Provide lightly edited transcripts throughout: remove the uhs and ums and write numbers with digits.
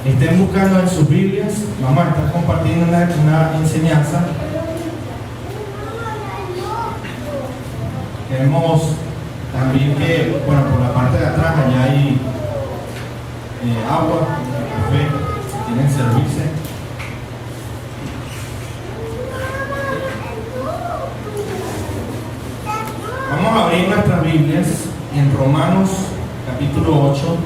estén buscando en sus Biblias. Vamos a estar compartiendo una enseñanza. Queremos también que, bueno, por la parte de atrás allá hay agua, café, si quieren servirse. Vamos a abrir nuestras Biblias en Romanos capítulo 8.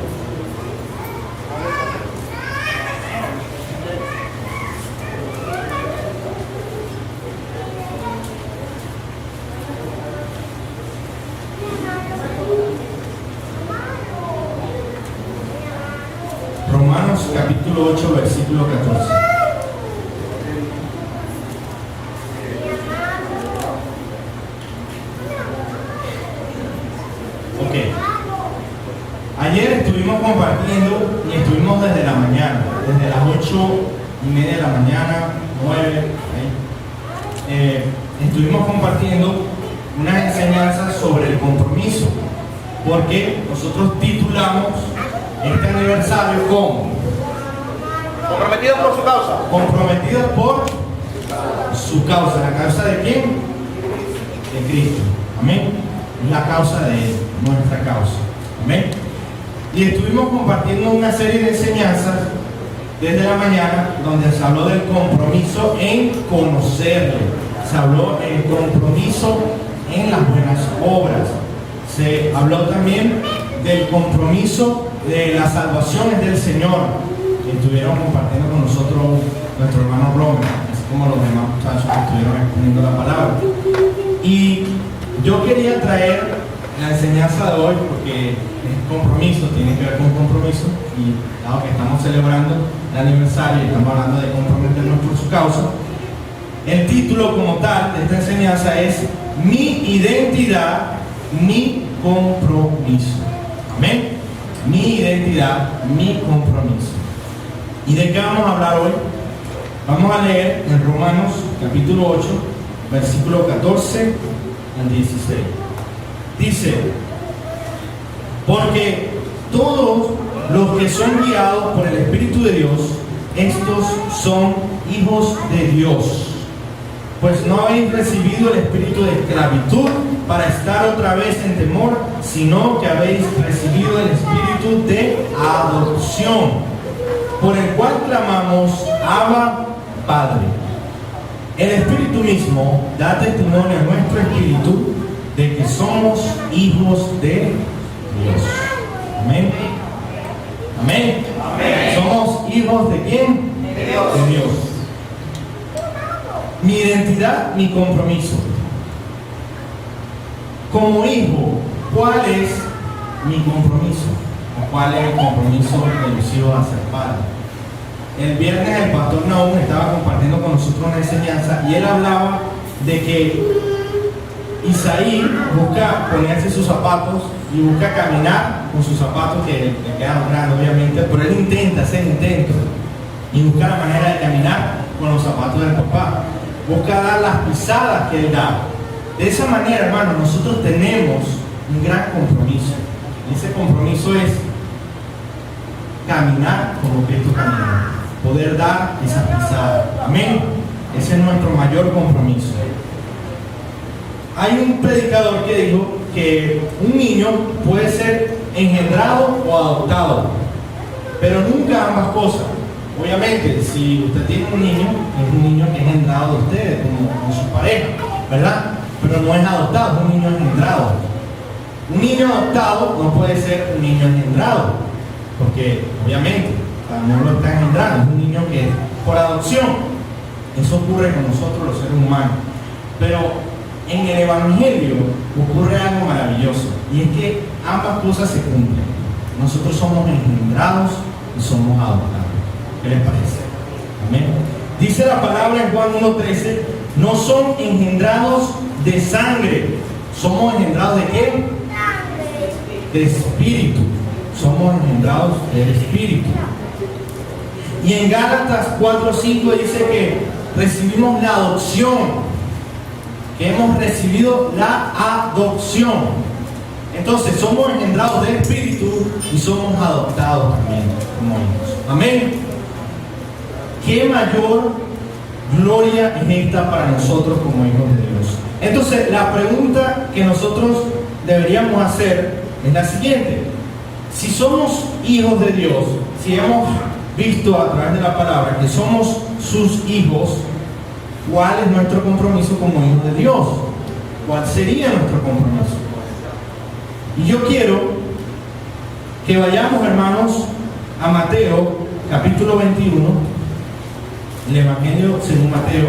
Romanos capítulo 8, versículo 14. Ayer estuvimos compartiendo y estuvimos desde la mañana, desde las 8:30 de la mañana, 9, estuvimos compartiendo unas enseñanzas sobre el compromiso, porque nosotros titulamos este aniversario como comprometidos por su causa. Comprometidos por su causa. ¿La causa de quién? De Cristo. Amén. La causa de Él, nuestra causa. Amén. Y estuvimos compartiendo una serie de enseñanzas desde la mañana donde se habló del compromiso en conocerle, se habló del compromiso en las buenas obras, se habló también del compromiso de las salvaciones del Señor. Estuvieron compartiendo con nosotros nuestro hermano Romer, así como los demás muchachos que estuvieron exponiendo la palabra. Y yo quería traer la enseñanza de hoy porque es compromiso, tiene que ver con compromiso, y dado que estamos celebrando el aniversario y estamos hablando de comprometernos por su causa, el título como tal de esta enseñanza es Mi identidad, mi compromiso. Amén. Mi identidad, mi compromiso. ¿Y de qué vamos a hablar hoy? Vamos a leer en Romanos capítulo 8, versículo 14 al 16. Dice: porque todos los que son guiados por el Espíritu de Dios, estos son hijos de Dios. Pues no habéis recibido el espíritu de esclavitud para estar otra vez en temor, sino que habéis recibido el espíritu de adopción, por el cual clamamos: Abba, Padre. El Espíritu mismo da testimonio a nuestro espíritu de que somos hijos de Dios. Amén. Amén. Amén. ¿Somos hijos de quién? De Dios. De Dios. Mi identidad, mi compromiso. Como hijo, ¿cuál es mi compromiso? ¿O cuál es el compromiso de los hijos a ser padre? El viernes el pastor Naum estaba compartiendo con nosotros una enseñanza y él hablaba de que Isaí busca ponerse sus zapatos y busca caminar con sus zapatos, que le quedan grandes obviamente, pero él intenta hacer intentos y busca la manera de caminar con los zapatos del papá, busca dar las pisadas que él da. De esa manera, hermano, nosotros tenemos un gran compromiso, y ese compromiso es caminar como Cristo caminó, poder dar esas pisadas. Amén. Ese es nuestro mayor compromiso. Hay un predicador que dijo que un niño puede ser engendrado o adoptado, pero nunca ambas cosas. Obviamente, si usted tiene un niño, es un niño que es engendrado de ustedes, como su pareja, ¿verdad? Pero no es adoptado, es un niño engendrado. Un niño adoptado no puede ser un niño engendrado, porque obviamente no lo está engendrando, es un niño que es por adopción. Eso ocurre con nosotros los seres humanos. Pero en el Evangelio ocurre algo maravilloso, y es que ambas cosas se cumplen. Nosotros somos engendrados y somos adoptados. ¿Qué les parece? Amén. Dice la palabra en Juan 1:13: no son engendrados de sangre. ¿Somos engendrados de qué? De espíritu. Somos engendrados del espíritu. Y en Gálatas 4:5 dice que recibimos la adopción, que hemos recibido la adopción. Entonces somos engendrados del Espíritu y somos adoptados también como hijos. Amén. ¿qué mayor gloria es esta para nosotros como hijos de Dios? Entonces, la pregunta que nosotros deberíamos hacer es la siguiente. Si somos hijos de Dios, si hemos visto a través de la palabra que somos sus hijos, ¿cuál es nuestro compromiso como hijos de Dios? ¿Cuál sería nuestro compromiso? Y yo quiero que vayamos, hermanos, a Mateo, capítulo 21, el Evangelio según Mateo,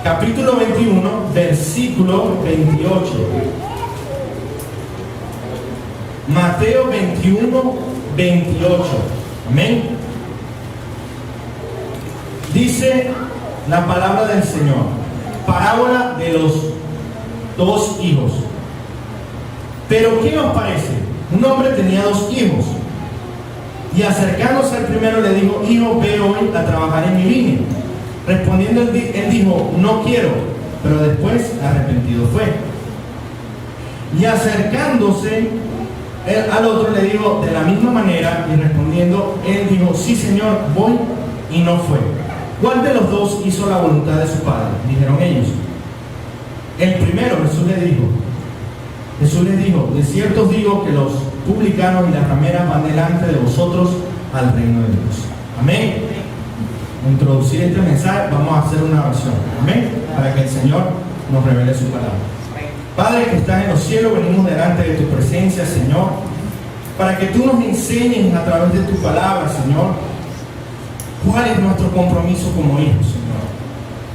capítulo 21, versículo 28. Mateo 21, 28. Amén. Dice la palabra del Señor, parábola de los dos hijos. Pero ¿qué os parece? Un hombre tenía dos hijos, y acercándose al primero le dijo: hijo, ve hoy a trabajar en mi viña. Respondiendo él dijo: no quiero. Pero después arrepentido fue. Y acercándose al otro le dijo de la misma manera, y respondiendo él dijo: sí, Señor, voy. Y no fue. ¿Cuál de los dos hizo la voluntad de su padre? Dijeron ellos: el primero. Jesús les dijo: de cierto os digo que los publicanos y las rameras van delante de vosotros al reino de Dios. Amén. Introducir este mensaje, vamos a hacer una oración. Amén. Para que el Señor nos revele su palabra. Padre que estás en los cielos, venimos delante de tu presencia, Señor, para que tú nos enseñes a través de tu palabra, Señor, cuál es nuestro compromiso como hijos, Señor.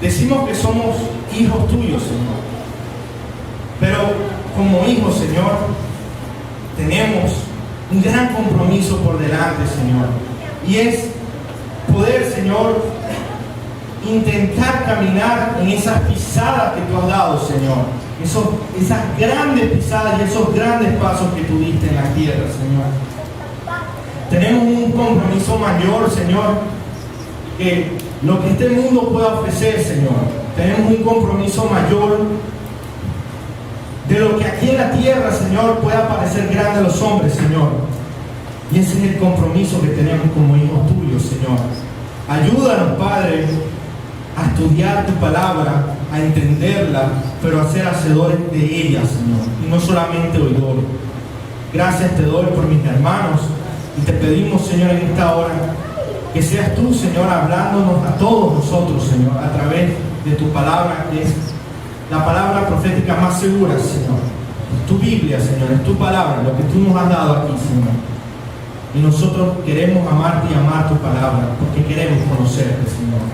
Decimos que somos hijos tuyos, Señor, pero como hijos, Señor, tenemos un gran compromiso por delante, Señor, y es poder, Señor, intentar caminar en esas pisadas que tú has dado, Señor. Esas grandes pisadas y esos grandes pasos que tú diste en la tierra, Señor. Tenemos un compromiso mayor, Señor, que lo que este mundo pueda ofrecer, Señor. Tenemos un compromiso mayor de lo que aquí en la tierra, Señor, pueda parecer grande a los hombres, Señor. Y ese es el compromiso que tenemos como hijos tuyos, Señor. Ayúdanos, Padre, a estudiar tu palabra, a entenderla, pero a ser hacedores de ella, Señor, y no solamente oidores. Gracias te doy por mis hermanos, y te pedimos, Señor, en esta hora, que seas tú, Señor, hablándonos a todos nosotros, Señor, a través de tu palabra, que es la palabra profética más segura, Señor. Es tu Biblia, Señor, es tu palabra, lo que tú nos has dado aquí, Señor. Y nosotros queremos amarte y amar tu palabra, porque queremos conocerte, Señor.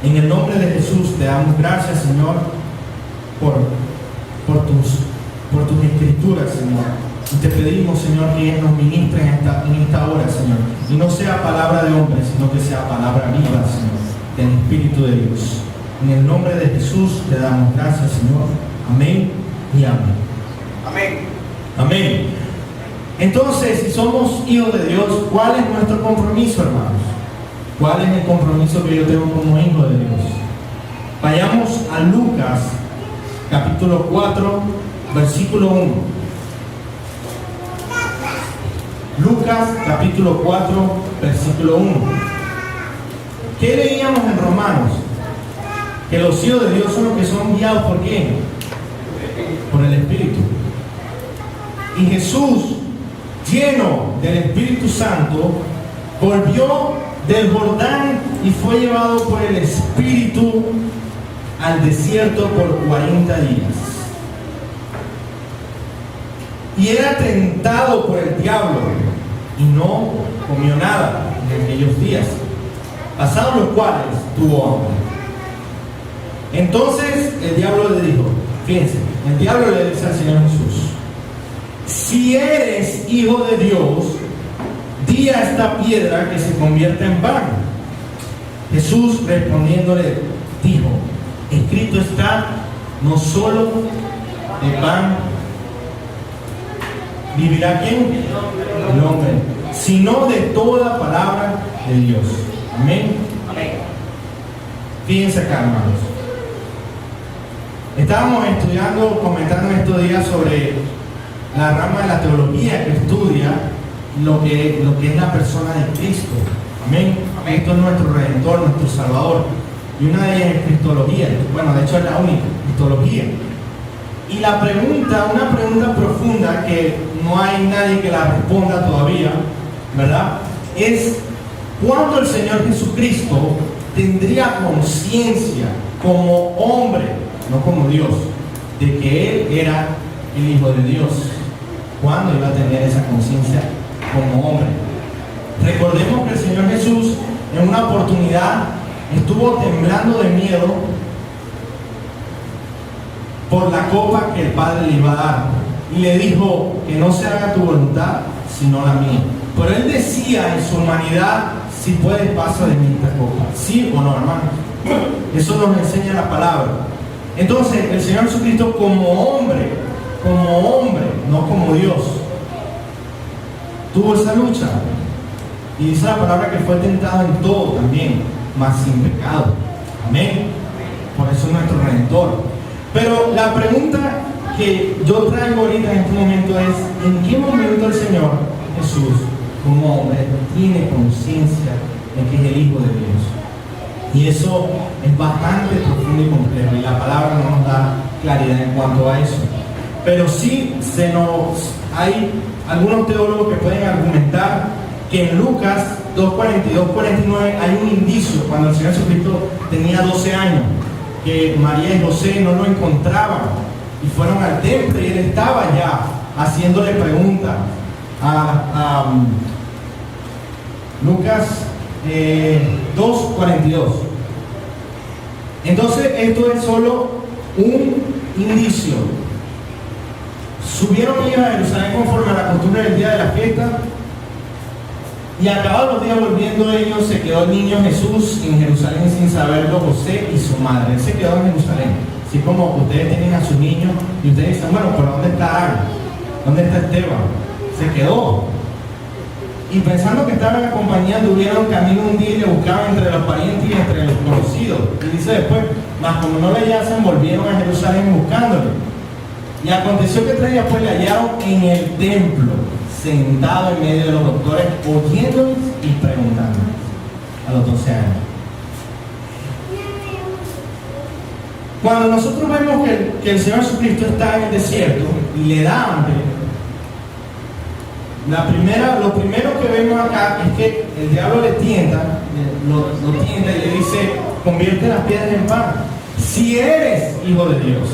En el nombre de Jesús te damos gracias, Señor, por tus escrituras, Señor. Y te pedimos, Señor, que nos ministre en esta hora, Señor. Y no sea palabra de hombre, sino que sea palabra viva, Señor, del Espíritu de Dios. En el nombre de Jesús te damos gracias, Señor. Amén y amén. Amén. Amén. Entonces, si somos hijos de Dios, ¿cuál es nuestro compromiso, hermanos? ¿Cuál es el compromiso que yo tengo como hijo de Dios? Vayamos a Lucas, capítulo 4, versículo 1. Lucas, capítulo 4, versículo 1. ¿Qué leíamos en Romanos? Que los hijos de Dios son los que son guiados ¿por qué? Por el Espíritu. Y Jesús, lleno del Espíritu Santo, volvió del Jordán y fue llevado por el Espíritu al desierto por 40 días. Y era tentado por el diablo y no comió nada en aquellos días, pasados los cuales tuvo hambre. Entonces el diablo le dijo, fíjense, el diablo le dice al Señor Jesús: si eres hijo de Dios, di a esta piedra que se convierta en pan. Jesús respondiéndole dijo: escrito está, no solo de pan vivirá ¿quién? El hombre, sino de toda palabra de Dios. Amén. Amén. Fíjense acá, hermanos. Estábamos estudiando, comentando en estos días sobre la rama de la teología que estudia lo que es la persona de Cristo. Amén. Cristo es nuestro Redentor, nuestro Salvador. Y una de ellas es Cristología. Bueno, de hecho es la única, Cristología. Y la pregunta, una pregunta profunda que no hay nadie que la responda todavía, ¿verdad? Es ¿cuándo el Señor Jesucristo tendría conciencia como hombre, no como Dios, de que Él era el Hijo de Dios? ¿Cuándo iba a tener esa conciencia como hombre? Recordemos que el Señor Jesús en una oportunidad estuvo temblando de miedo por la copa que el Padre le iba a dar y le dijo que no se haga tu voluntad sino la mía. Pero Él decía en su humanidad: si puedes, pasa de mí esta copa. ¿Sí o no, hermano? Eso nos enseña la palabra. Entonces el Señor Jesucristo como hombre, no como Dios, tuvo esa lucha. Y dice la palabra que fue tentado en todo también, mas sin pecado. Amén. Por eso es nuestro Redentor. Pero la pregunta que yo traigo ahorita en este momento es: ¿en qué momento el Señor Jesús, como hombre, tiene conciencia de que es el Hijo de Dios? Y eso es bastante profundo y complejo, y la palabra no nos da claridad en cuanto a eso. Pero sí hay algunos teólogos que pueden argumentar que en Lucas 2:42-49 hay un indicio cuando el Señor Jesucristo tenía 12 años, que María y José no lo encontraban y fueron al templo y Él estaba ya haciéndole preguntas a Lucas 2:42. Entonces esto es solo un indicio. Subieron ellos a Jerusalén conforme a la costumbre del día de la fiesta, y acabados los días volviendo ellos, se quedó el niño Jesús en Jerusalén sin saberlo José y su madre. Él se quedó en Jerusalén. Así como ustedes tienen a sus niños y ustedes dicen: bueno, pero ¿dónde está Ana? ¿Dónde está Esteban? Se quedó. Y pensando que estaban acompañando, hubieron camino un día y le buscaban entre los parientes y entre los conocidos. Y dice después: mas como no le hallasen, volvieron a Jerusalén buscándole. Y aconteció que 3 días después le hallaron en el templo, sentado en medio de los doctores, oyéndoles y preguntándoles, a los 12 años. Cuando nosotros vemos que el Señor Jesucristo está en el desierto y le da hambre, lo primero que vemos acá es que el diablo le tienta, lo tienta y le dice: convierte las piedras en pan. Si eres Hijo de Dios,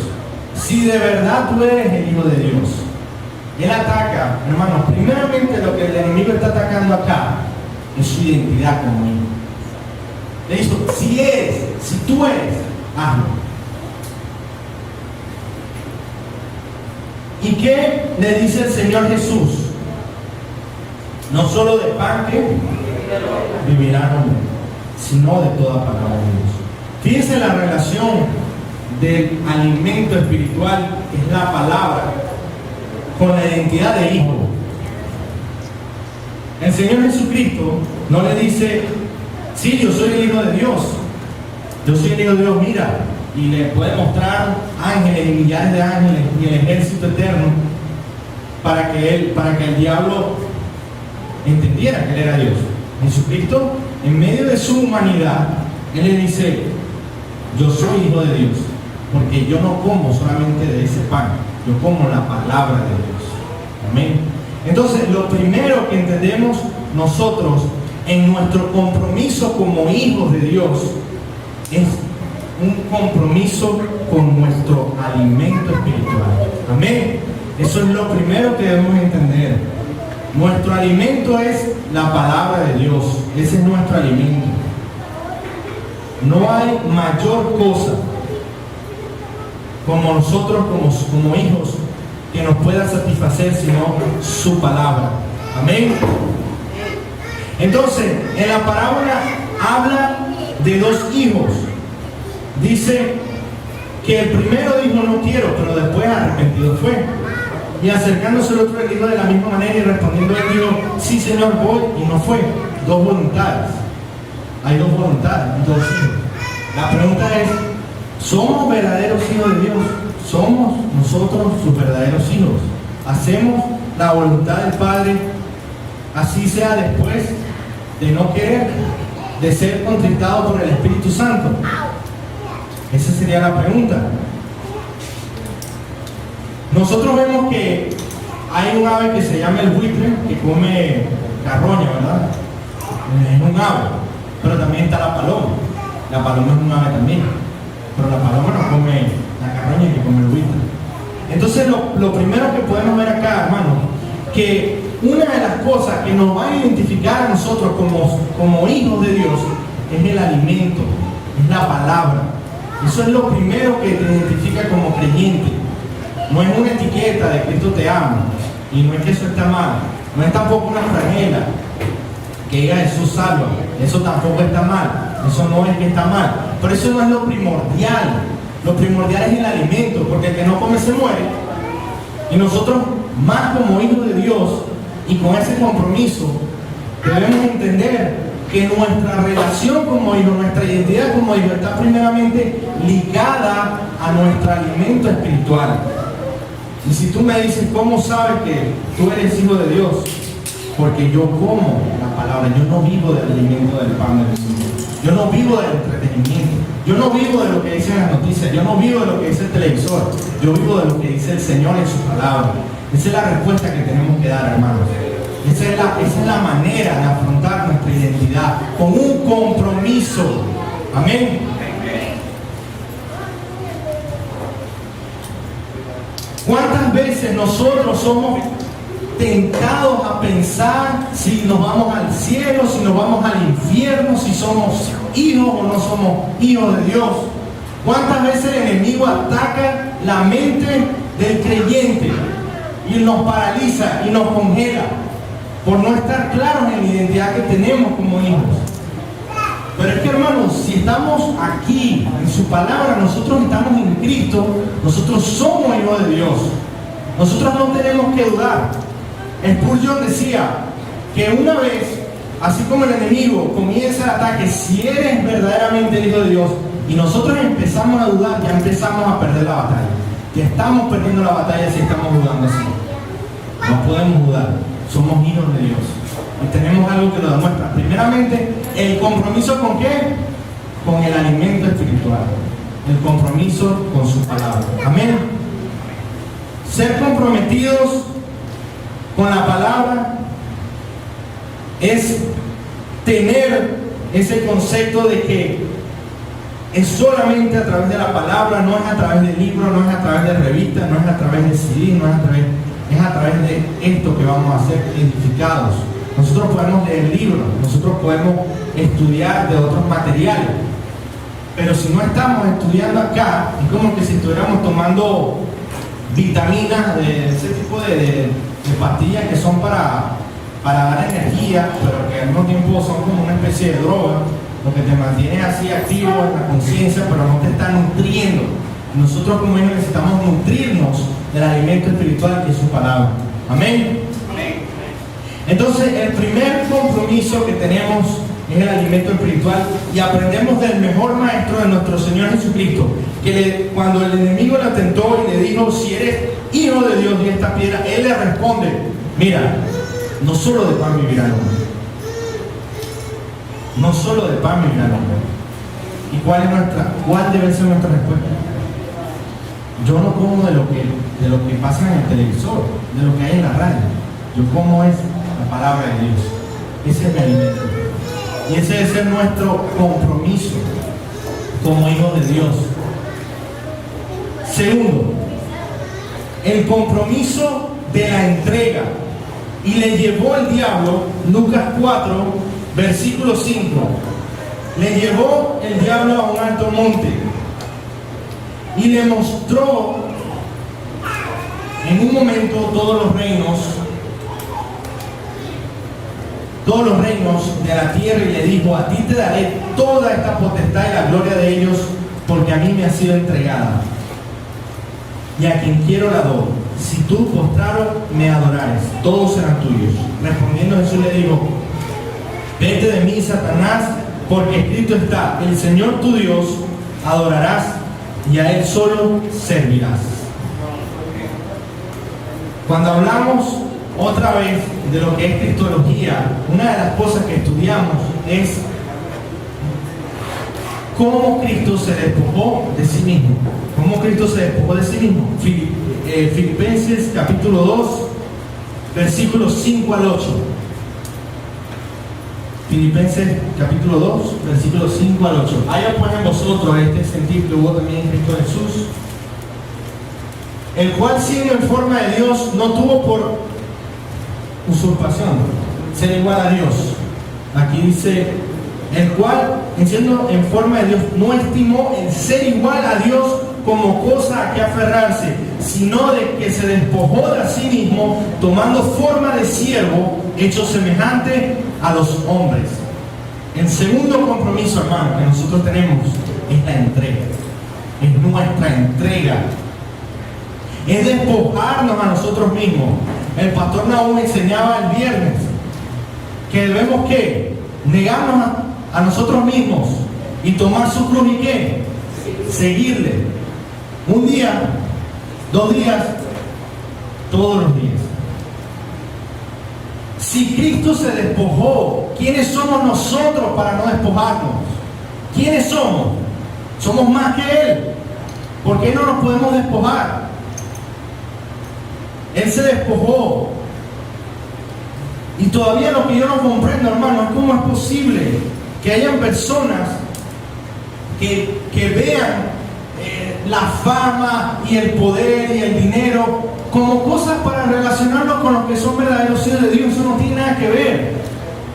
si de verdad tú eres el Hijo de Dios. Él ataca, hermanos, primeramente lo que el enemigo está atacando acá es su identidad como hijo. Le dice: si tú eres, hazlo. ¿Y qué le dice el Señor Jesús? No solo de pan que vivirá el hombre, sino de toda palabra de Dios. Fíjense la relación del alimento espiritual, que es la palabra, con la identidad de hijo. El Señor Jesucristo no le dice: sí, yo soy el Hijo de Dios, yo soy el Hijo de Dios, mira, y le puede mostrar ángeles y millares de ángeles y el ejército eterno para que el diablo entendiera que Él era Dios. Jesucristo, en medio de su humanidad, Él le dice: yo soy Hijo de Dios, porque yo no como solamente de ese pan, yo como la palabra de Dios. Amén. Entonces, lo primero que entendemos nosotros en nuestro compromiso como hijos de Dios es un compromiso con nuestro alimento espiritual. Amén. Eso es lo primero que debemos entender. Nuestro alimento es la palabra de Dios. Ese es nuestro alimento. No hay mayor cosa como nosotros, como hijos, que nos pueda satisfacer sino su palabra. Amén. Entonces, en la parábola habla de 2 hijos. Dice que el primero dijo: no quiero, pero después arrepentido fue. Y acercándose el otro, le dijo de la misma manera, y respondiendo él dijo: sí, Señor, voy, y no fue. 2 voluntades. Hay 2 voluntades, 2 hijos. La pregunta es: ¿somos verdaderos hijos de Dios? ¿Somos nosotros sus verdaderos hijos? ¿Hacemos la voluntad del Padre, así sea después de no querer? de ser contristado por el Espíritu Santo? Esa sería la pregunta. Nosotros vemos que hay un ave que se llama el buitre, que come carroña, ¿verdad? Es un ave, pero también está la paloma. La paloma es un ave también, pero la paloma no come la carroña que come el buitre. Entonces lo primero que podemos ver acá, hermanos, que una de las cosas que nos va a identificar a nosotros como hijos de Dios es el alimento, es la palabra. Eso es lo primero que te identifica como creyente. No es una etiqueta de Cristo te ama, y no es que eso está mal, no es tampoco una franela que diga Jesús salva, eso tampoco está mal, eso no es que está mal, pero eso no es lo primordial. Lo primordial es el alimento, porque el que no come se muere. Y nosotros, más como hijos de Dios y con ese compromiso, debemos entender que nuestra relación como hijos, nuestra identidad como hijos está primeramente ligada a nuestro alimento espiritual. Y si tú me dices, ¿cómo sabes que tú eres hijo de Dios? Porque yo como la palabra, yo no vivo del alimento del pan del Señor. Yo no vivo del entretenimiento. Yo no vivo de lo que dicen las noticias. Yo no vivo de lo que dice el televisor. Yo vivo de lo que dice el Señor en su palabra. Esa es la respuesta que tenemos que dar, hermanos. Esa es la manera de afrontar nuestra identidad, con un compromiso. Amén. ¿Cuántas veces nosotros somos tentados a pensar si nos vamos al cielo, si nos vamos al infierno, si somos hijos o no somos hijos de Dios? ¿Cuántas veces el enemigo ataca la mente del creyente y nos paraliza y nos congela por no estar claros en la identidad que tenemos como hijos? Pero es que, hermanos, si estamos aquí en su palabra, nosotros estamos en Cristo, nosotros somos hijos de Dios. Nosotros no tenemos que dudar. Spurgeon decía que una vez, así como el enemigo comienza el ataque, si eres verdaderamente el hijo de Dios y nosotros empezamos a dudar, ya empezamos a perder la batalla. Ya estamos perdiendo la batalla si estamos dudando así. No podemos dudar. Somos hijos de Dios. Y tenemos algo que lo demuestra. Primeramente, el compromiso ¿con qué? Con el alimento espiritual. El compromiso con su palabra. Amén. Ser comprometidos con la palabra es tener ese concepto de que es solamente a través de la palabra, no es a través del libro, no es a través de revistas, no es a través de CD, no es a través de esto que vamos a ser edificados. Nosotros podemos leer libros, nosotros podemos estudiar de otros materiales, pero si no estamos estudiando acá, es como que si estuviéramos tomando vitaminas de ese tipo de pastillas que son para dar energía, pero que al mismo tiempo son como una especie de droga, lo que te mantiene así activo en la conciencia, pero no te está nutriendo. Nosotros como hijos necesitamos nutrirnos del alimento espiritual que es su palabra. Amén. Entonces, el primer compromiso que tenemos es el alimento espiritual, y aprendemos del mejor maestro de nuestro Señor Jesucristo, que cuando el enemigo le tentó y le dijo, si eres hijo de Dios y esta piedra, él le responde, mira, no solo de pan vivirá el hombre. No solo de pan vivirá el hombre. ¿Y cuál debe ser nuestra respuesta? Yo no como de lo que pasa en el televisor, de lo que hay en la radio. Yo como es la palabra de Dios. Ese es mi alimento. Y ese debe ser nuestro compromiso como hijos de Dios. Segundo, el compromiso de la entrega. Y le llevó el diablo, Lucas 4, versículo 5. Le llevó el diablo a un alto monte y le mostró en un momento todos los reinos de la tierra, y le dijo, a ti te daré toda esta potestad y la gloria de ellos, porque a mí me ha sido entregada, y a quien quiero la doy. Si tú postrado me adorares, todos serán tuyos. Respondiendo Jesús le dijo, vete de mí, Satanás, porque escrito está, el Señor tu Dios adorarás y a Él solo servirás. Cuando hablamos otra vez de lo que es cristología, una de las cosas que estudiamos es cómo Cristo se despojó de sí mismo. ¿Cómo Cristo se despojó de sí mismo? Filipenses capítulo 2, versículos 5 al 8. Filipenses capítulo 2, versículos 5 al 8. Haya pues en vosotros este sentir que hubo también en Cristo Jesús, el cual siendo en forma de Dios no tuvo por usurpación ser igual a Dios. Aquí dice, el cual siendo en forma de Dios no estimó el ser igual a Dios como cosa a que aferrarse, sino de que se despojó de sí mismo, tomando forma de siervo, hecho semejante a los hombres. El segundo compromiso, hermano, que nosotros tenemos es la entrega. Es nuestra entrega. Es despojarnos a nosotros mismos. El pastor Nahum enseñaba el viernes que debemos ¿qué? Negarnos a nosotros mismos y tomar su cruz y ¿qué? Seguirle. Un día, 2 días, todos los días. Si Cristo se despojó, ¿quiénes somos nosotros para no despojarnos? ¿Quiénes somos? Somos más que Él. ¿Por qué no nos podemos despojar? Él se despojó. Y todavía lo que yo no comprendo, hermano, es cómo es posible que hayan personas que vean la fama y el poder y el dinero como cosas para relacionarnos con los que son verdaderos hijos de Dios. Eso no tiene nada que ver.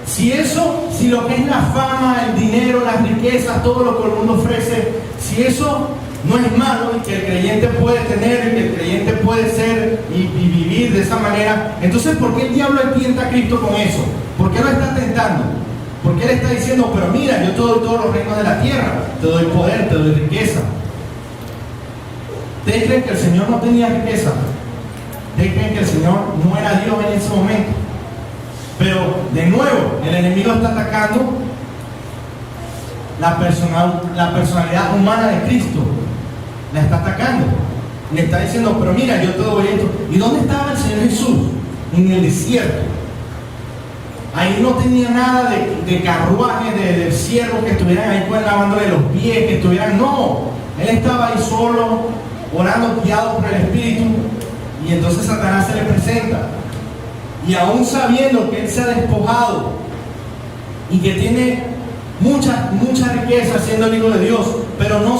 Si lo que es la fama, el dinero, las riquezas, todo lo que el mundo ofrece, si eso no es malo y que el creyente puede tener y que el creyente puede ser y vivir de esa manera, entonces ¿por qué el diablo tienta a Cristo con eso? ¿Por qué lo está tentando? ¿Por qué le está diciendo, pero mira, yo te doy todos los reinos de la tierra, te doy poder, te doy riqueza? ¿Ustedes creen que el Señor no tenía riqueza? ¿Ustedes creen que el Señor no era Dios en ese momento? Pero de nuevo, el enemigo está atacando la personalidad humana de Cristo. La está atacando. Le está diciendo, pero mira, yo te doy esto. ¿Y dónde estaba el Señor Jesús? En el desierto. Ahí no tenía nada de carruajes, de siervos que estuvieran ahí lavándole los pies, que estuvieran. No, Él estaba ahí solo, orando, guiado por el Espíritu. Y entonces Satanás se le presenta. Y aún sabiendo que Él se ha despojado y que tiene mucha riqueza siendo el Hijo de Dios, pero no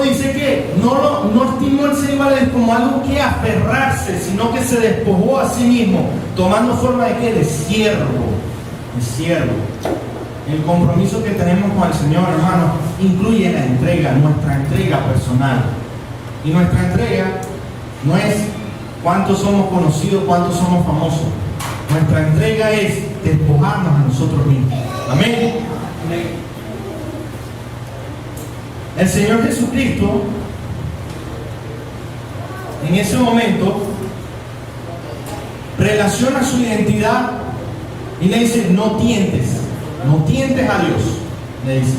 dice que no estimó el ser igual como algo que aferrarse, sino que se despojó a sí mismo, tomando forma de ¿qué? De siervo. El compromiso que tenemos con el Señor, hermano, incluye la entrega, nuestra entrega personal. Y nuestra entrega no es cuántos somos conocidos, cuántos somos famosos. Nuestra entrega es despojarnos a nosotros mismos. Amén. El Señor Jesucristo, en ese momento, relaciona su identidad y le dice, no tientes a Dios. Le dice,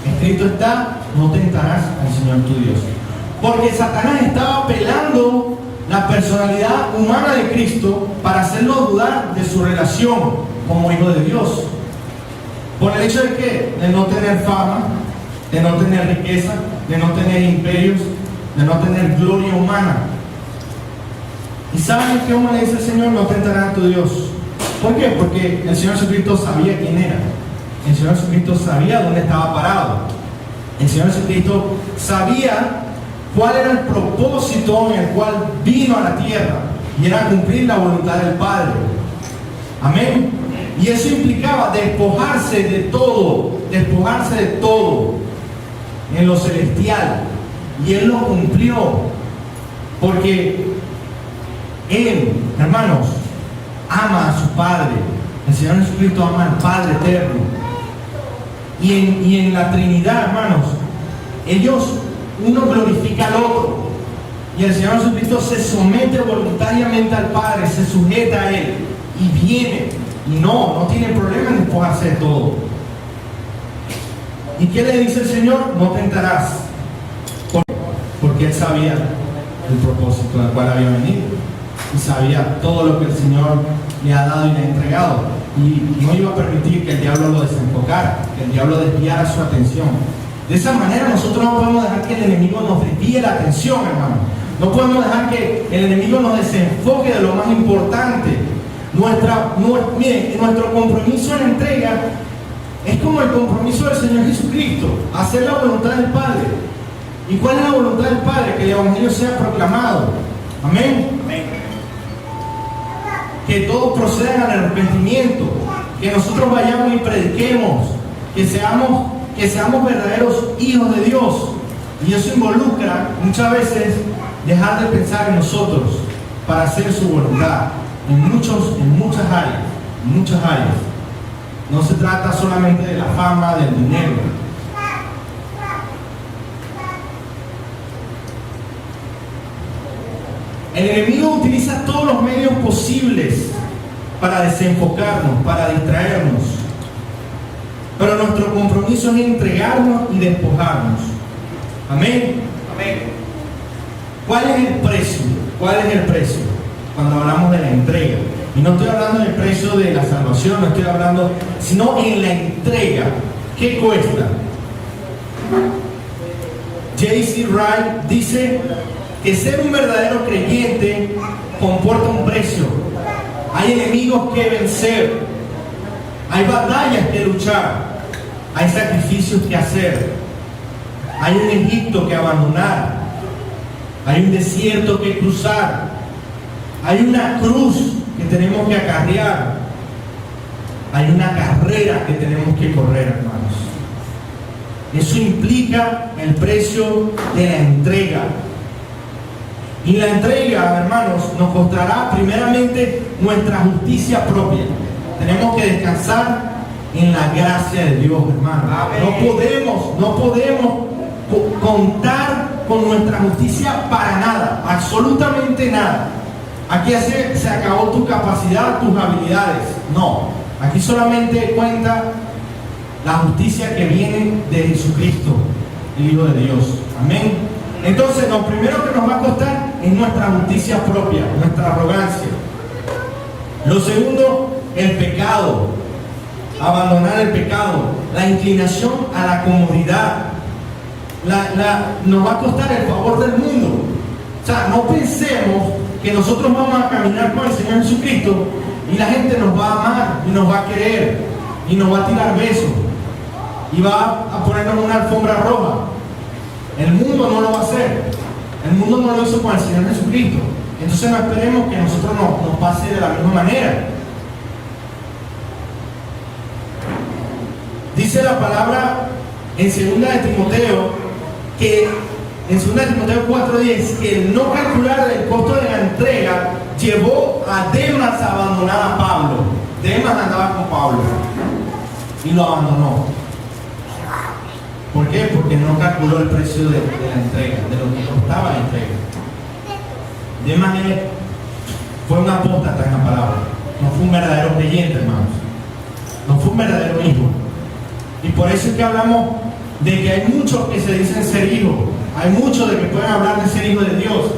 escrito está, no tentarás al Señor tu Dios. Porque Satanás estaba apelando la personalidad humana de Cristo para hacerlo dudar de su relación como hijo de Dios. Por el hecho de que, de no tener fama, de no tener riqueza, de no tener imperios, de no tener gloria humana. ¿Y saben qué le dice el Señor? No tentarás a tu Dios. ¿Por qué? Porque el Señor Jesucristo sabía quién era. El Señor Jesucristo sabía dónde estaba parado. El Señor Jesucristo sabía cuál era el propósito en el cual vino a la tierra, y era cumplir la voluntad del Padre. Amén. Y eso implicaba despojarse de todo en lo celestial. Y Él lo cumplió, porque Él, hermanos, ama a su Padre. El Señor Jesucristo ama al Padre eterno. Y en la Trinidad, hermanos, uno glorifica al otro. Y el Señor Jesucristo se somete voluntariamente al Padre, se sujeta a Él y viene. Y no tiene problema en despojarse de todo. ¿Y qué le dice el Señor? No tentarás. Porque Él sabía el propósito al cual había venido. Y sabía todo lo que el Señor le ha dado y le ha entregado. y no iba a permitir que el diablo lo desenfocara, que el diablo desviara su atención. De esa manera nosotros no podemos dejar que el enemigo nos desvíe la atención, hermano. No podemos dejar que el enemigo nos desenfoque de lo más importante. Miren, nuestro compromiso en entrega es como el compromiso del Señor Jesucristo, hacer la voluntad del Padre. ¿Y cuál es la voluntad del Padre? Que el Evangelio sea proclamado. Amén. Amén. Que todos procedan al arrepentimiento, que nosotros vayamos y prediquemos, que seamos verdaderos hijos de Dios. Y eso involucra muchas veces dejar de pensar en nosotros para hacer su voluntad en muchas áreas. No se trata solamente de la fama, del dinero. El enemigo utiliza todos los medios posibles para desenfocarnos, para distraernos. Pero nuestro compromiso es entregarnos y despojarnos. Amén. Amén. ¿Cuál es el precio? ¿Cuál es el precio? Cuando hablamos de la entrega. Y no estoy hablando del precio de la salvación, no estoy hablando, sino en la entrega. ¿Qué cuesta? J.C. Wright dice que ser un verdadero creyente comporta un precio. Hay enemigos que vencer, hay batallas que luchar, hay sacrificios que hacer, hay un Egipto que abandonar, hay un desierto que cruzar, hay una cruz que tenemos que acarrear, hay una carrera que tenemos que correr, hermanos. Eso implica el precio de la entrega. Y la entrega, hermanos, nos costará primeramente nuestra justicia propia. Tenemos que descansar en la gracia de Dios, hermano. No podemos contar con nuestra justicia para nada, absolutamente nada. Aquí se acabó tu capacidad, tus habilidades. No, aquí solamente cuenta la justicia que viene de Jesucristo, el Hijo de Dios. Amén. Entonces, lo primero que nos va a costar es nuestra justicia propia, nuestra arrogancia. Lo segundo, el pecado. Abandonar el pecado, la inclinación a la comodidad. Nos va a costar el favor del mundo. O sea, no pensemos que nosotros vamos a caminar con el Señor Jesucristo y la gente nos va a amar y nos va a querer y nos va a tirar besos y va a ponernos una alfombra roja. El mundo no lo va a hacer. El mundo no lo hizo con el Señor Jesucristo. Entonces no esperemos que a nosotros nos pase de la misma manera. Dice la palabra en 2 de Timoteo que en 2 de Timoteo 4:10 que el no calcular el costo de la entrega llevó a Demas a abandonar a Pablo. Demas andaba con Pablo y lo abandonó. ¿Por qué? Porque no calculó el precio de la entrega, de lo que costaba la entrega. Demas fue un apóstata en la palabra. No fue un verdadero creyente, hermanos. No fue un verdadero hijo. Y por eso es que hablamos de que hay muchos que se dicen ser hijos. Hay muchos de que pueden hablar de ser hijos de Dios.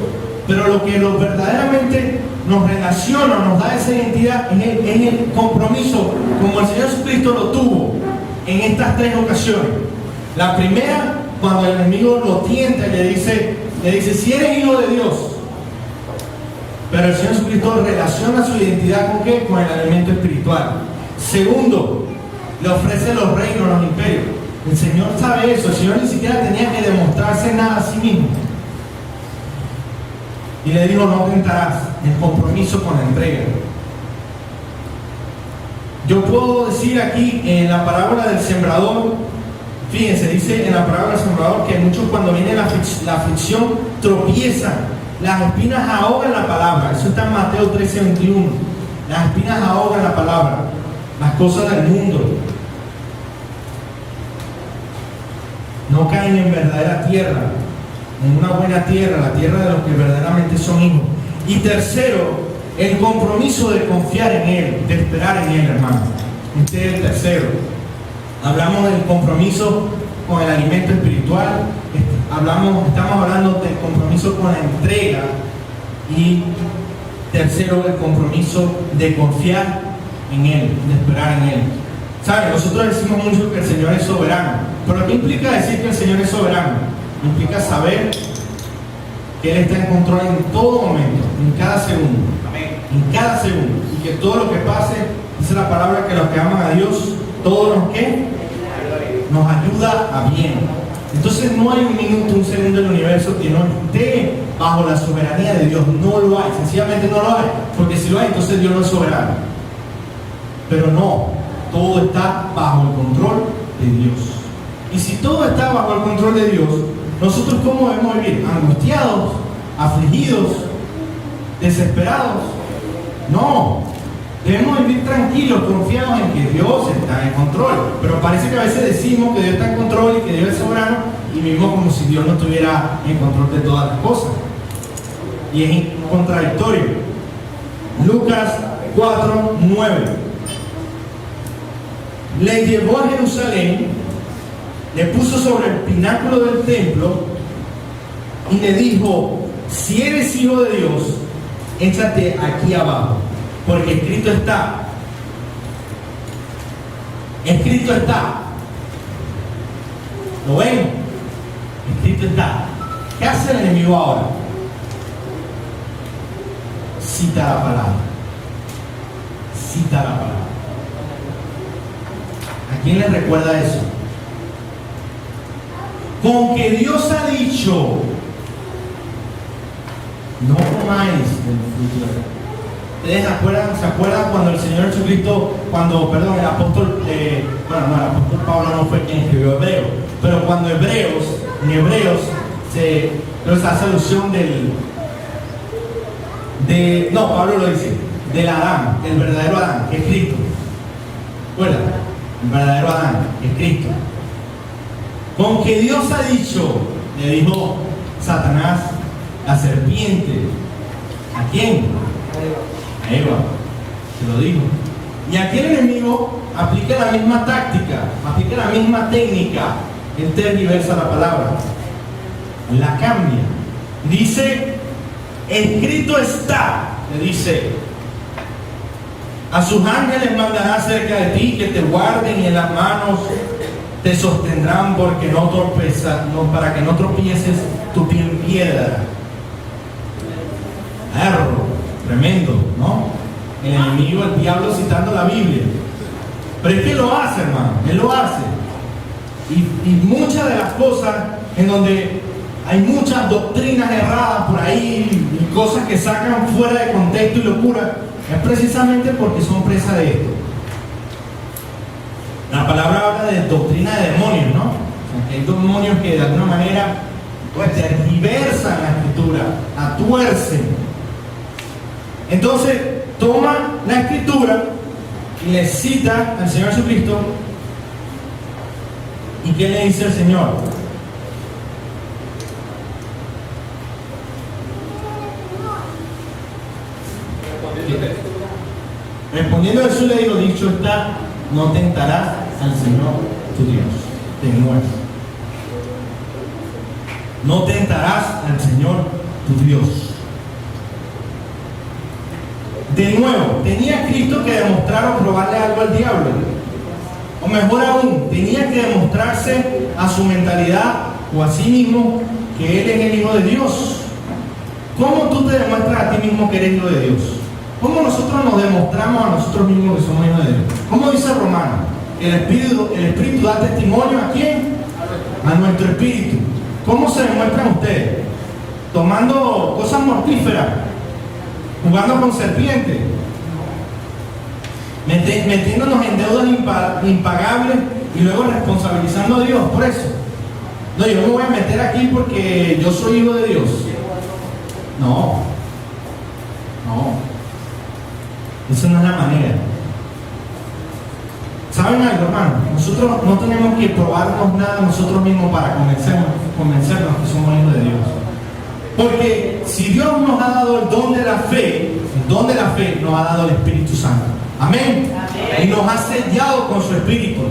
Pero lo que verdaderamente nos relaciona, nos da esa identidad, es el compromiso, como el Señor Jesucristo lo tuvo en estas 3 ocasiones. La primera, cuando el enemigo lo tienta y le dice, si eres hijo de Dios. Pero el Señor Jesucristo relaciona su identidad ¿con qué? Con el alimento espiritual. Segundo, le ofrece los reinos, los imperios. El Señor sabe eso. El Señor ni siquiera tenía que demostrarse nada a sí mismo. Y le dijo, no tentarás. El compromiso con la entrega. Yo puedo decir aquí en la parábola del sembrador, fíjense, dice en la parábola del sembrador que muchos cuando viene la aflicción tropiezan, las espinas ahogan la palabra. Eso está en Mateo 13:21. Las espinas ahogan la palabra, las cosas del mundo. No caen en verdadera tierra, en una buena tierra, la tierra de los que verdaderamente son hijos. Y tercero, el compromiso de confiar en Él, de esperar en Él, hermano. Este es el tercero. Hablamos del compromiso con el alimento espiritual, estamos hablando del compromiso con la entrega y tercero, el compromiso de confiar en Él, de esperar en Él. ¿Saben? Nosotros decimos mucho que el Señor es soberano, pero ¿qué implica decir que el Señor es soberano? Implica saber que Él está en control en todo momento, en cada segundo. Amén. En cada segundo. Y que todo lo que pase, dice la palabra que los que aman a Dios, todo lo que nos ayuda a bien. Entonces no hay un minuto, un segundo en el universo que no esté bajo la soberanía de Dios. No lo hay, sencillamente no lo hay. Porque si lo hay, entonces Dios no es soberano. Pero no, todo está bajo el control de Dios. Y si todo está bajo el control de Dios, nosotros ¿cómo debemos vivir? ¿Angustiados? ¿Afligidos? ¿Desesperados? No. Debemos vivir tranquilos, confiados en que Dios está en control. Pero parece que a veces decimos que Dios está en control y que Dios es soberano y vivimos como si Dios no estuviera en control de todas las cosas. Y es contradictorio. Lucas 4:9. Le llevó a Jerusalén, le puso sobre el pináculo del templo y le dijo: si eres hijo de Dios, échate aquí abajo, porque escrito está. Escrito está. ¿Lo ven? Escrito está. ¿Qué hace el enemigo ahora? Cita la palabra. Cita la palabra. ¿A quién le recuerda eso? Con que Dios ha dicho: no comáis del fruto de la. ¿Ustedes se acuerdan cuando el Señor Jesucristo, el apóstol, el apóstol Pablo no fue quien escribió Hebreos, pero cuando en Hebreos se hace alusión Pablo lo dice, del Adán, el verdadero Adán, que es Cristo. ¿Recuerdan? El verdadero Adán, que es Cristo. Con que Dios ha dicho, le dijo Satanás, la serpiente. ¿A quién? A Eva, se lo dijo. Y aquí el enemigo aplica la misma táctica, aplica la misma técnica. Él tergiversa la palabra, la cambia. Dice: escrito está, le dice, a sus ángeles mandará cerca de ti que te guarden y en las manos te sostendrán porque para que no tropieces tu pie en piedra. Error. Tremendo, ¿no? El enemigo, el diablo citando la Biblia. Pero es que lo hace, hermano. Él lo hace. Y muchas de las cosas en donde hay muchas doctrinas erradas por ahí y cosas que sacan fuera de contexto y locura, es precisamente porque son presa de esto. La palabra habla de doctrina de demonios, ¿no? O sea, que hay demonios que de alguna manera pues tergiversan la escritura, la tuercen. Entonces toma la escritura y le cita al Señor Jesucristo. ¿Y qué le dice el Señor? Respondiendo Jesús le dijo: dicho está, no tentarás al Señor tu Dios de nuevo. No tentarás al Señor tu Dios. De nuevo, ¿tenía Cristo que demostrar o probarle algo al diablo? O mejor aún, tenía que demostrarse a su mentalidad o a sí mismo que Él es el Hijo de Dios. ¿Cómo tú te demuestras a ti mismo que eres Hijo de Dios? ¿Cómo nosotros nos demostramos a nosotros mismos que somos hijos de Dios? ¿Cómo dice Romano? El Espíritu da testimonio ¿a quién? A nuestro espíritu. ¿Cómo se demuestran ustedes? Tomando cosas mortíferas, jugando con serpientes, metiéndonos en deudas impagables y luego responsabilizando a Dios por eso. No, yo me voy a meter aquí porque yo soy hijo de Dios. No. Esa no es la manera. ¿Saben algo, hermano? Nosotros no tenemos que probarnos nada nosotros mismos para convencernos que somos hijos de Dios. Porque si Dios nos ha dado el don de la fe nos ha dado el Espíritu Santo. Amén. Y nos ha sellado con su Espíritu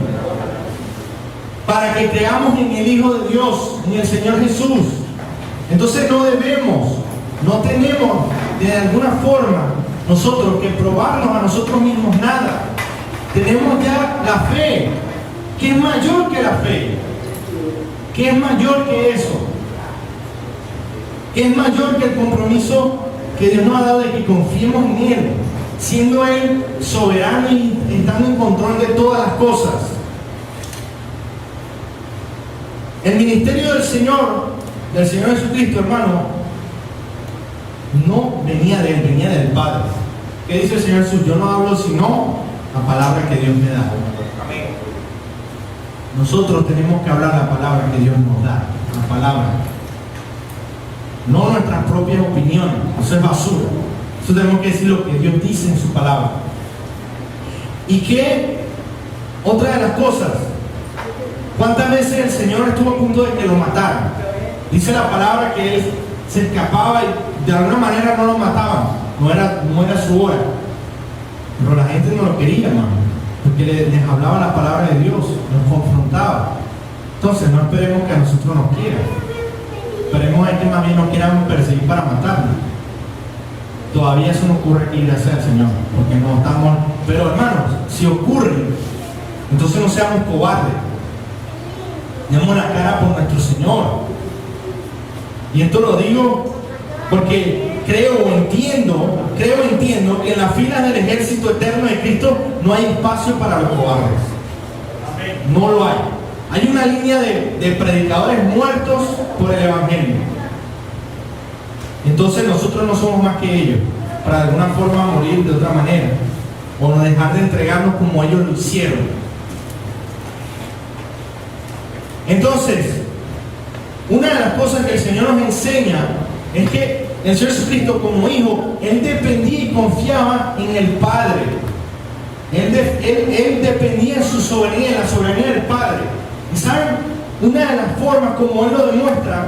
para que creamos en el Hijo de Dios, en el Señor Jesús. Entonces no tenemos de alguna forma nosotros que probarnos a nosotros mismos nada. Tenemos ya la fe, que es mayor que la fe, que es mayor que eso, que es mayor que el compromiso que Dios nos ha dado de que confiemos en Él, siendo Él soberano y estando en control de todas las cosas. El ministerio del Señor Jesucristo, hermano, no venía de Él, venía del Padre. ¿Qué dice el Señor Jesús? Yo no hablo sino la palabra que Dios me da. Amén. Nosotros tenemos que hablar la palabra que Dios nos da, la palabra. No nuestras propias opiniones, eso es basura. Eso tenemos que decir lo que Dios dice en su palabra. Y que, otra de las cosas, ¿cuántas veces el Señor estuvo a punto de que lo mataran? Dice la palabra que Él se escapaba y de alguna manera no lo mataban, no era su hora. Pero la gente no lo quería, hermano, porque les hablaba la palabra de Dios, nos confrontaba. Entonces no esperemos que a nosotros nos quieran. Esperemos que más bien nos quieran perseguir para matarnos. Todavía eso no ocurre aquí, gracias al Señor, porque no estamos. Pero hermanos, si ocurre, entonces no seamos cobardes. Demos la cara por nuestro Señor. Y esto lo digo porque creo entiendo que en las filas del ejército eterno de Cristo no hay espacio para los cobardes. No lo hay. Hay una línea de predicadores muertos por el Evangelio. Entonces nosotros no somos más que ellos, para de alguna forma morir de otra manera, o no dejar de entregarnos como ellos lo hicieron. Entonces, una de las cosas que el Señor nos enseña es que el Señor Jesucristo como hijo, Él dependía y confiaba en el Padre. Él dependía en su soberanía, en la soberanía del Padre. Y saben, una de las formas como Él lo demuestra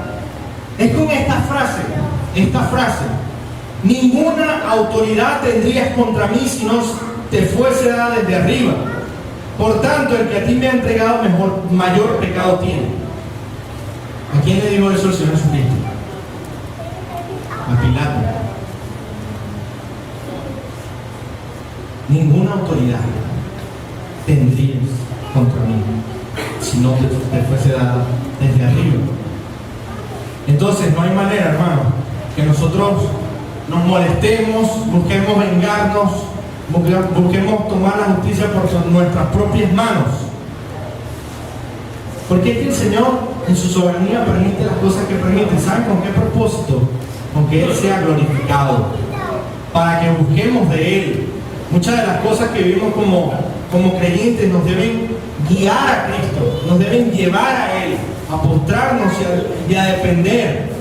es con esta frase: ninguna autoridad tendrías contra mí si no te fuese dada desde arriba. Por tanto, el que a ti me ha entregado mayor pecado tiene. ¿A quién le dijo eso el Señor Jesucristo? A Pilato. Ninguna autoridad tendrías contra mí si no te fuese dada desde arriba. Entonces no hay manera, hermano, que nosotros nos molestemos, busquemos vengarnos, busquemos tomar la justicia por nuestras propias manos. Porque es que el Señor en su soberanía permite las cosas que permite. ¿Saben con qué propósito? Con que Él sea glorificado, para que busquemos de Él. Muchas de las cosas que vivimos como creyentes nos deben guiar a Cristo, nos deben llevar a Él, a postrarnos y a depender.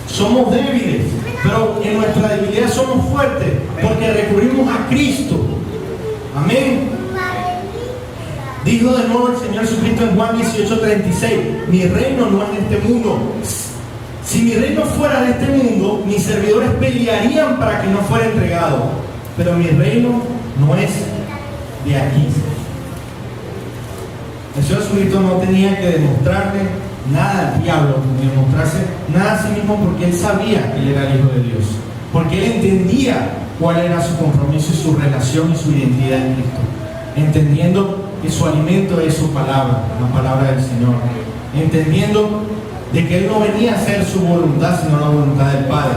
Somos débiles, pero en nuestra debilidad somos fuertes, porque recurrimos a Cristo. Amén. Dijo de nuevo el Señor Jesucristo en Juan 18:36: mi reino no es de este mundo. Si mi reino fuera de este mundo, mis servidores pelearían para que no fuera entregado. Pero mi reino no es de aquí. El Señor Jesucristo no tenía que demostrarle nada al diablo, ni demostrarse nada a sí mismo, porque Él sabía que Él era el Hijo de Dios. Porque Él entendía cuál era su compromiso y su relación y su identidad en Cristo. Entendiendo que su alimento es su palabra, la palabra del Señor. Entendiendo de que Él no venía a hacer su voluntad, sino la voluntad del Padre.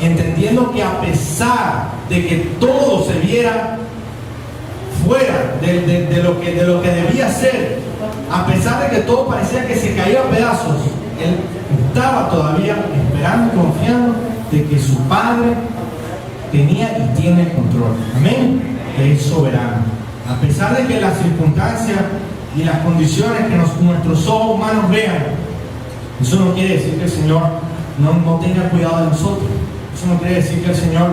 Y entendiendo que a pesar de que todo se viera fuera de lo que debía ser, a pesar de que todo parecía que se caía a pedazos, Él estaba todavía esperando y confiando de que su Padre tenía y tiene el control. Amén. Que es soberano. A pesar de que las circunstancias y las condiciones que nuestros ojos humanos vean, eso no quiere decir que el Señor no tenga cuidado de nosotros. Eso no quiere decir que el Señor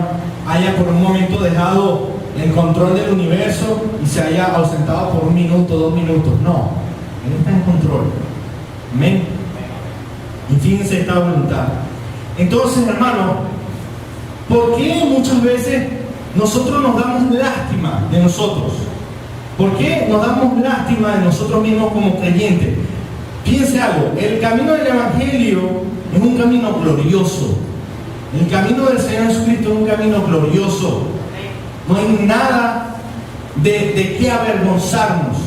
haya por un momento dejado el control del universo y se haya ausentado por 1 minuto, 2 minutos. No, Él está en control. Amén. Y fíjense esta voluntad. Entonces, hermano, ¿por qué muchas veces nosotros nos damos lástima de nosotros? ¿Por qué nos damos lástima de nosotros mismos como creyentes? Piense algo, el camino del Evangelio es un camino glorioso. El camino del Señor Jesucristo es un camino glorioso. No hay nada de qué avergonzarnos.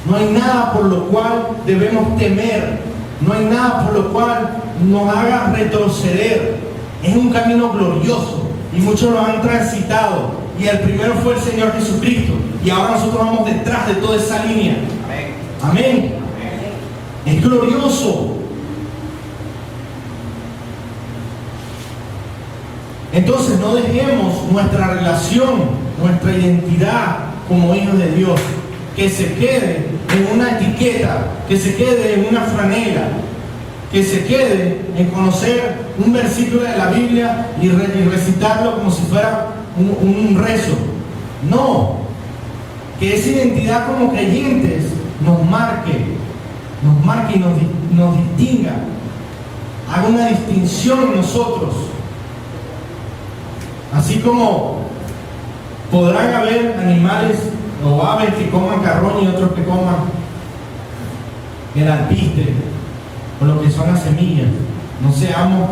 No hay nada por lo cual debemos temer. No hay nada por lo cual nos haga retroceder. Es un camino glorioso y muchos lo han transitado. Y el primero fue el Señor Jesucristo. Y ahora nosotros vamos detrás de toda esa línea. Amén. Es glorioso. Entonces no dejemos nuestra relación, nuestra identidad como hijos de Dios, que se quede en una etiqueta, que se quede en una franela, que se quede en conocer un versículo de la Biblia y recitarlo como si fuera un rezo. No, que esa identidad como creyentes nos marque y nos distinga, haga una distinción en nosotros. Así como podrán haber animales o aves que coman carroña y otros que coman el alpiste o lo que son las semillas, no seamos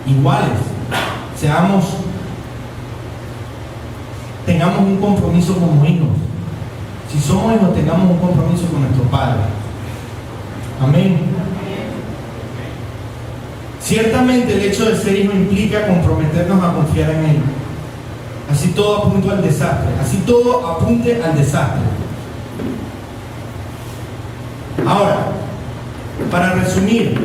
iguales, tengamos un compromiso como hijos. Si somos hijos, tengamos un compromiso con nuestro Padre. Amén. Ciertamente el hecho de ser hijo implica comprometernos a confiar en Él. Así todo apunta al desastre. Así todo apunte al desastre. Ahora, para resumir,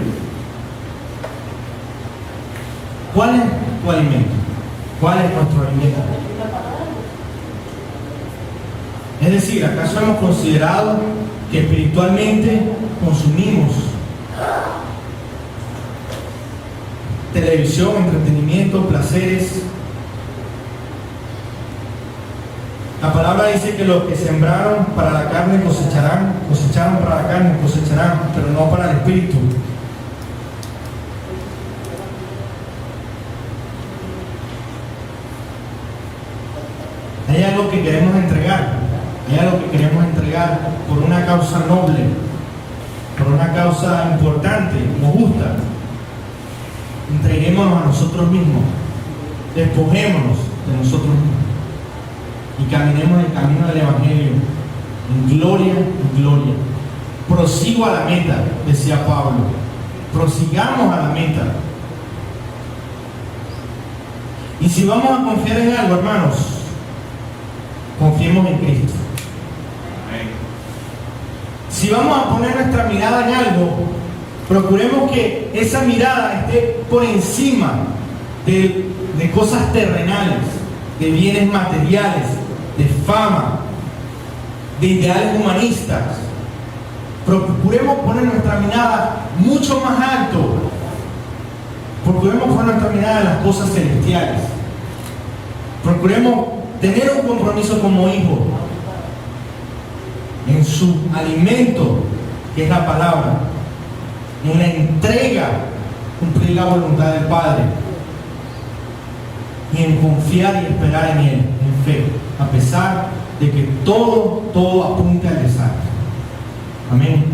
¿cuál es tu alimento? ¿Cuál es nuestro alimento? Es decir, ¿acaso hemos considerado que espiritualmente consumimos televisión, entretenimiento, placeres? La palabra dice que los que sembraron para la carne cosecharon para la carne, cosecharán, pero no para el espíritu. Hay algo que queremos entregar, por una causa noble, por una causa importante, como justa. Entreguémonos a nosotros mismos, despojémonos de nosotros mismos y caminemos el camino del Evangelio en gloria, en gloria. Prosigo a la meta, decía Pablo. Prosigamos a la meta. Y si vamos a confiar en algo, hermanos, confiemos en Cristo. Si vamos a poner nuestra mirada en algo, procuremos que esa mirada esté por encima de cosas terrenales, de bienes materiales, de fama, de ideales humanistas. Procuremos poner nuestra mirada mucho más alto. Procuremos poner nuestra mirada en las cosas celestiales. Procuremos tener un compromiso como hijos en su alimento, que es la palabra, en la entrega, cumplir la voluntad del Padre, y en confiar y esperar en Él, en fe, a pesar de que todo apunta al desastre. Amén.